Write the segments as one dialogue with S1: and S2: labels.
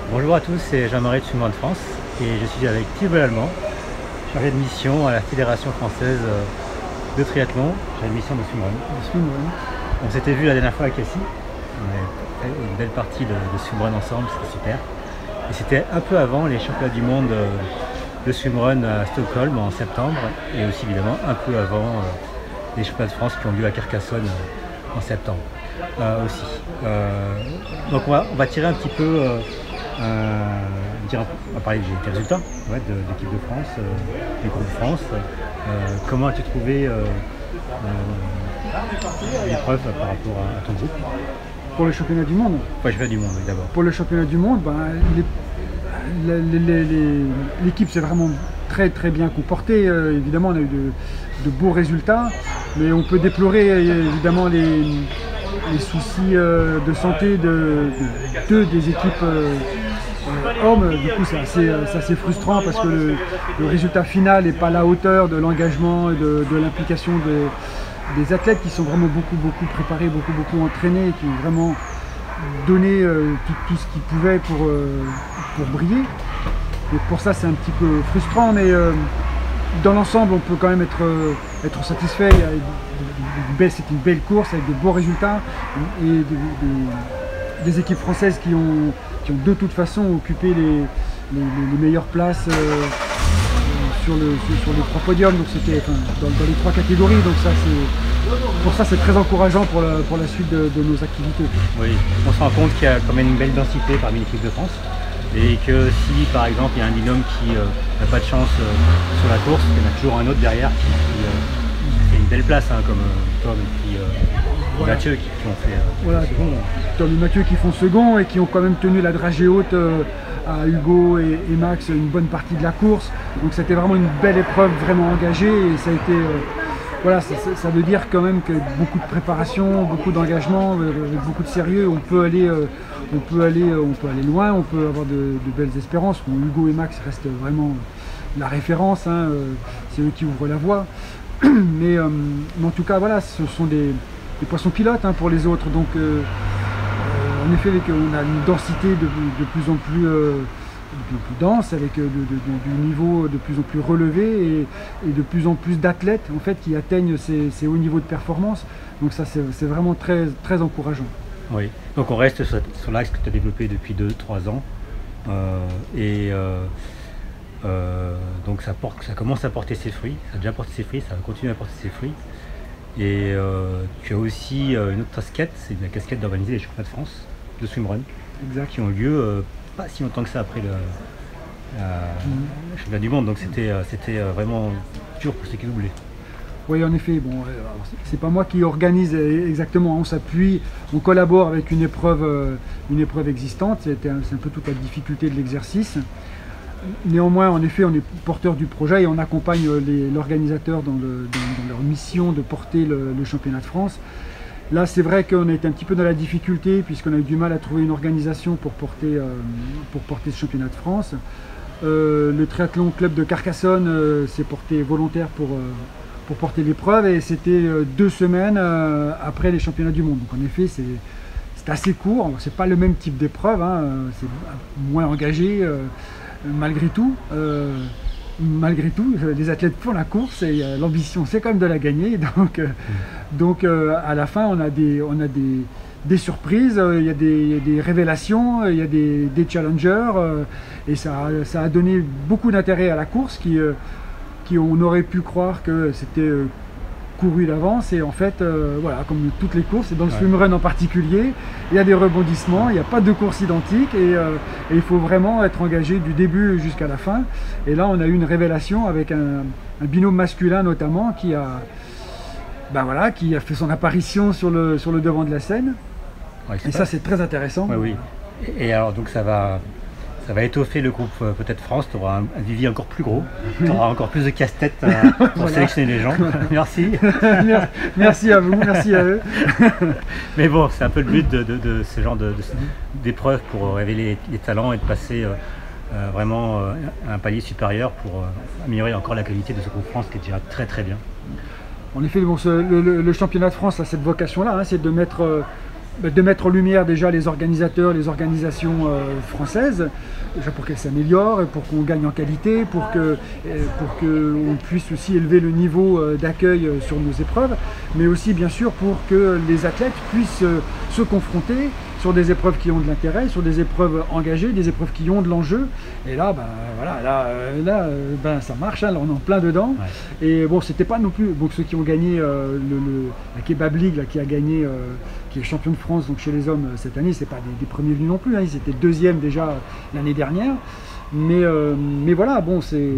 S1: Bonjour à tous, c'est Jean-Marie de Swimrun France et je suis avec Thibault Allemand, chargé de mission à la Fédération française de triathlon, chargé de mission de swimrun. On s'était vu la dernière fois à Cassis, on avait fait une belle partie de swimrun ensemble, c'était super. Et c'était un peu avant les championnats du monde de swimrun à Stockholm en septembre et aussi évidemment un peu avant les championnats de France qui ont lieu à Carcassonne en septembre aussi. Donc on va tirer un petit peu, on va parler des résultats de l'équipe de France, des groupes de France. Comment as-tu trouvé l'épreuve par rapport à ton groupe?
S2: Pour le championnat du monde?
S1: Pour le championnat du monde, oui, d'abord.
S2: Pour le championnat du monde, l'équipe s'est vraiment très bien comportée. Évidemment, on a eu de beaux résultats, mais on peut déplorer évidemment les soucis de santé de deux des équipes hommes. Du coup, c'est assez frustrant parce que le résultat final n'est pas à la hauteur de l'engagement et de l'implication des athlètes qui sont vraiment beaucoup préparés, beaucoup entraînés, et qui ont vraiment donné tout ce qu'ils pouvaient pour briller. Et pour ça, c'est un petit peu frustrant, mais dans l'ensemble, on peut quand même être satisfait. C'est une belle course avec de beaux résultats et des équipes françaises qui ont de toute façon occupé les meilleures places sur les trois podiums. Donc c'était dans les trois catégories. Donc ça, pour ça, c'est très encourageant pour la suite de nos activités.
S1: Oui, on se rend compte qu'il y a quand même une belle densité parmi l'équipe de France. Et que si par exemple il y a un binôme qui n'a pas de chance sur la course, il y en a toujours un autre derrière qui fait une belle place, hein, comme Tom et puis voilà. Mathieu qui ont fait
S2: voilà,
S1: second.
S2: Tom et Mathieu qui font second et qui ont quand même tenu la dragée haute à Hugo et Max une bonne partie de la course. Donc c'était vraiment une belle épreuve, vraiment engagée, et ça a été voilà, ça veut dire quand même que beaucoup de préparation, beaucoup d'engagement, avec beaucoup de sérieux, on peut aller loin, on peut avoir de belles espérances. Bon, Hugo et Max restent vraiment la référence, hein, c'est eux qui ouvrent la voie. Mais en tout cas, voilà, ce sont des poissons pilotes, hein, pour les autres. Donc en effet, on a une densité de plus en plus dense, avec du niveau de plus en plus relevé et de plus en plus d'athlètes en fait qui atteignent ces hauts niveaux de performance. Donc ça, c'est vraiment très encourageant.
S1: Oui, donc on reste sur l'axe que tu as développé depuis 2-3 ans donc ça commence à porter ses fruits, ça a déjà porté ses fruits, ça va continuer à porter ses fruits. Et tu as aussi une autre casquette, c'est la casquette d'organiser les championnats de France de swimrun,
S2: exact,
S1: qui ont lieu pas si longtemps que ça après le championnat du monde, donc c'était vraiment dur pour ceux qui doublaient.
S2: Oui, en effet, bon, c'est pas moi qui organise exactement, on s'appuie, on collabore avec une épreuve existante, c'est un peu toute la difficulté de l'exercice. Néanmoins, en effet, on est porteur du projet et on accompagne l'organisateur dans leur mission de porter le championnat de France. Là, c'est vrai qu'on a été un petit peu dans la difficulté puisqu'on a eu du mal à trouver une organisation pour porter ce championnat de France. Le triathlon club de Carcassonne s'est porté volontaire pour porter l'épreuve, et c'était 2 semaines après les championnats du monde. Donc en effet, c'est assez court, c'est pas le même type d'épreuve, hein, c'est moins engagé. Malgré tout, les athlètes font la course et l'ambition, c'est quand même de la gagner. Donc à la fin, on a des surprises, il y a des révélations, il y a des challengers, et ça a donné beaucoup d'intérêt à la course on aurait pu croire que c'était couru d'avance, et en fait voilà, comme toutes les courses et dans le swimrun en particulier, il y a des rebondissements, il n'y a pas de course identique, et il faut vraiment être engagé du début jusqu'à la fin. Et là, on a eu une révélation avec un binôme masculin notamment qui a fait son apparition sur le devant de la scène, et ça, c'est très intéressant.
S1: Oui. Et alors donc ça va étoffer le groupe peut-être France, tu auras un vivier encore plus gros, tu auras encore plus de casse-tête pour voilà, sélectionner les gens. Merci.
S2: Merci à vous, merci à eux.
S1: Mais bon, c'est un peu le but de ce genre d'épreuves pour révéler les talents et de passer vraiment à un palier supérieur pour améliorer encore la qualité de ce groupe France qui est déjà très bien.
S2: En effet, bon, le championnat de France a cette vocation-là, hein, c'est de mettre de mettre en lumière déjà les organisateurs, les organisations françaises, déjà pour qu'elles s'améliorent, pour qu'on gagne en qualité, pour qu'on puisse aussi élever le niveau d'accueil sur nos épreuves, mais aussi bien sûr pour que les athlètes puissent se confronter sur des épreuves qui ont de l'intérêt, sur des épreuves engagées, des épreuves qui ont de l'enjeu. Et là, ça marche, hein, là on est en plein dedans. Ouais. Et bon, c'était pas non plus donc ceux qui ont gagné la Kebab League, là, qui a gagné, qui est champion de France donc chez les hommes cette année, c'est pas des premiers venus non plus, hein, ils étaient deuxième déjà l'année dernière. Mais voilà, bon, c'est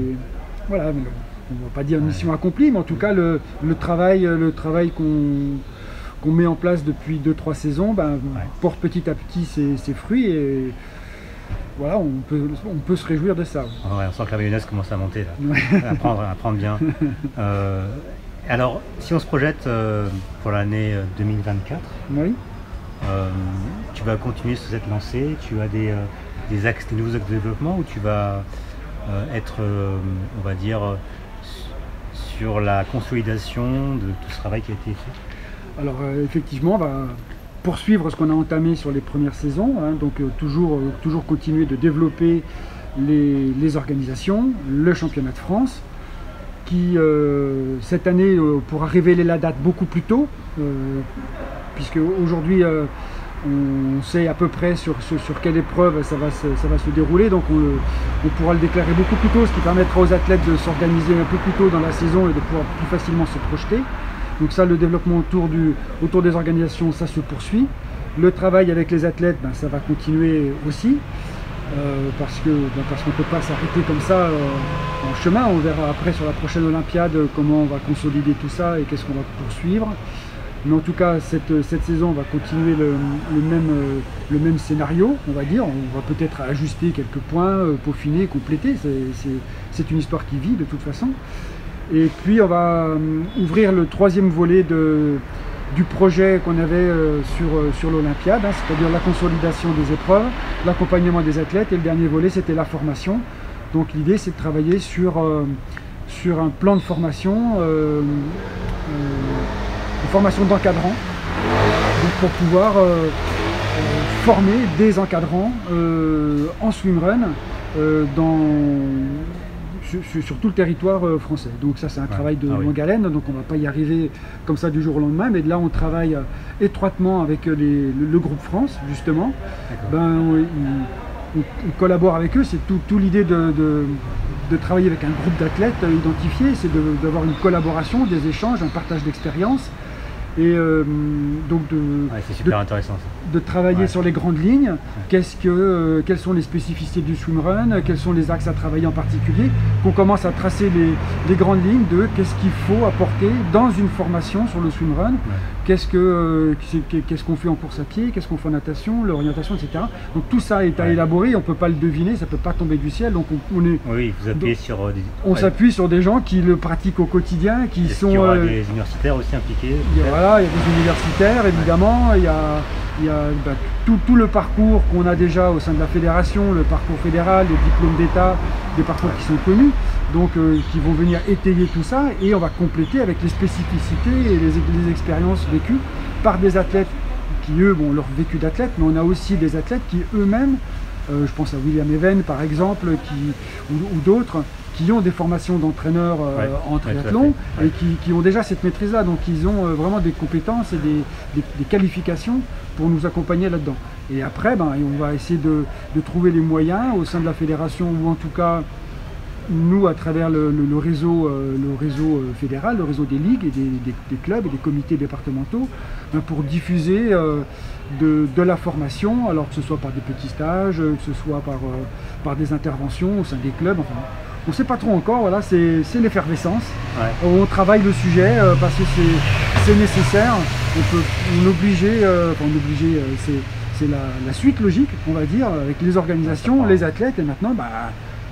S2: voilà, on va pas dire mission accomplie, mais en tout cas le travail qu'on met en place depuis 2-3 saisons porte petit à petit ses fruits et voilà, on peut se réjouir de ça.
S1: Ouais, on sent que la mayonnaise commence à monter là, à prendre bien. Alors, si on se projette pour l'année 2024,
S2: oui.
S1: Tu vas continuer sur cette lancée, tu as des nouveaux axes de développement où tu vas être, on va dire, sur la consolidation de tout ce travail qui a été fait?
S2: Alors effectivement, on va poursuivre ce qu'on a entamé sur les premières saisons, hein, donc toujours continuer de développer les organisations, le championnat de France, qui cette année pourra révéler la date beaucoup plus tôt, puisque aujourd'hui on sait à peu près sur quelle épreuve ça va se dérouler, donc on pourra le déclarer beaucoup plus tôt, ce qui permettra aux athlètes de s'organiser un peu plus tôt dans la saison et de pouvoir plus facilement se projeter. Donc ça, le développement autour des organisations, ça se poursuit. Le travail avec les athlètes, ça va continuer aussi, parce qu'on ne peut pas s'arrêter comme ça en chemin. On verra après sur la prochaine Olympiade comment on va consolider tout ça et qu'est-ce qu'on va poursuivre. Mais en tout cas, cette saison, on va continuer le même scénario, on va dire. On va peut-être ajuster quelques points, peaufiner, compléter. C'est une histoire qui vit de toute façon. Et puis on va ouvrir le troisième volet du projet qu'on avait sur l'Olympiade, hein, c'est-à-dire la consolidation des épreuves, l'accompagnement des athlètes, et le dernier volet c'était la formation. Donc l'idée c'est de travailler sur un plan de formation d'encadrants, pour pouvoir former des encadrants en swimrun sur tout le territoire français. Donc ça c'est un travail de longue haleine, donc on ne va pas y arriver comme ça du jour au lendemain, mais là on travaille étroitement avec le groupe France justement. On collabore avec eux, c'est tout l'idée de travailler avec un groupe d'athlètes identifiés, c'est d'avoir une collaboration, des échanges, un partage d'expérience. Et donc
S1: c'est super intéressant ça.
S2: De travailler sur les grandes lignes, quelles sont les spécificités du swimrun, quels sont les axes à travailler en particulier, qu'on commence à tracer les grandes lignes de qu'est-ce qu'il faut apporter dans une formation sur le swimrun, qu'est-ce qu'on fait en course à pied, qu'est-ce qu'on fait en natation, l'orientation, etc. Donc tout ça est à élaborer, on ne peut pas le deviner, ça ne peut pas tomber du ciel. Donc
S1: on
S2: s'appuie sur des gens qui le pratiquent au quotidien, qui sont...
S1: Il y aura des universitaires aussi impliqués.
S2: Voilà, il y a des universitaires évidemment, il y a tout le parcours qu'on a déjà au sein de la fédération, le parcours fédéral, les diplômes d'État, des parcours qui sont connus, donc qui vont venir étayer tout ça, et on va compléter avec les spécificités et les expériences vécues par des athlètes qui eux ont leur vécu d'athlète, mais on a aussi des athlètes qui eux-mêmes, je pense à William Even par exemple, ou d'autres, qui ont des formations d'entraîneurs en triathlon et qui ont déjà cette maîtrise-là. Donc ils ont vraiment des compétences et des qualifications pour nous accompagner là-dedans. Et après, on va essayer de trouver les moyens au sein de la fédération, ou en tout cas, nous, à travers le réseau fédéral, le réseau des ligues et des clubs et des comités départementaux, pour diffuser de la formation, alors que ce soit par des petits stages, que ce soit par des interventions au sein des clubs. Enfin, on ne sait pas trop encore, voilà, c'est l'effervescence. On travaille le sujet parce que c'est nécessaire. C'est la suite logique, on va dire, avec les organisations, les athlètes, et maintenant,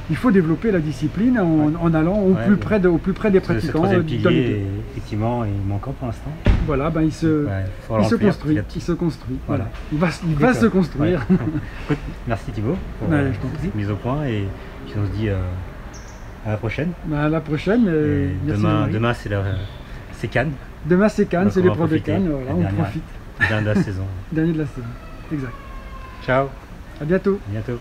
S2: il faut développer la discipline en allant au plus près des pratiquants.
S1: Ce troisième pilier, effectivement, il manque pour l'instant.
S2: Voilà, il se construit. Voilà. Il va se construire.
S1: Écoute, merci Thibaut pour cette mise au point, et puis on se dit à la prochaine.
S2: À la prochaine.
S1: Demain c'est Cannes.
S2: Demain c'est Cannes, c'est l'épreuve de Cannes, voilà, on profite.
S1: Dernier de la saison.
S2: Dernier de la saison. Exact.
S1: Ciao,
S2: À bientôt.
S1: à bientôt.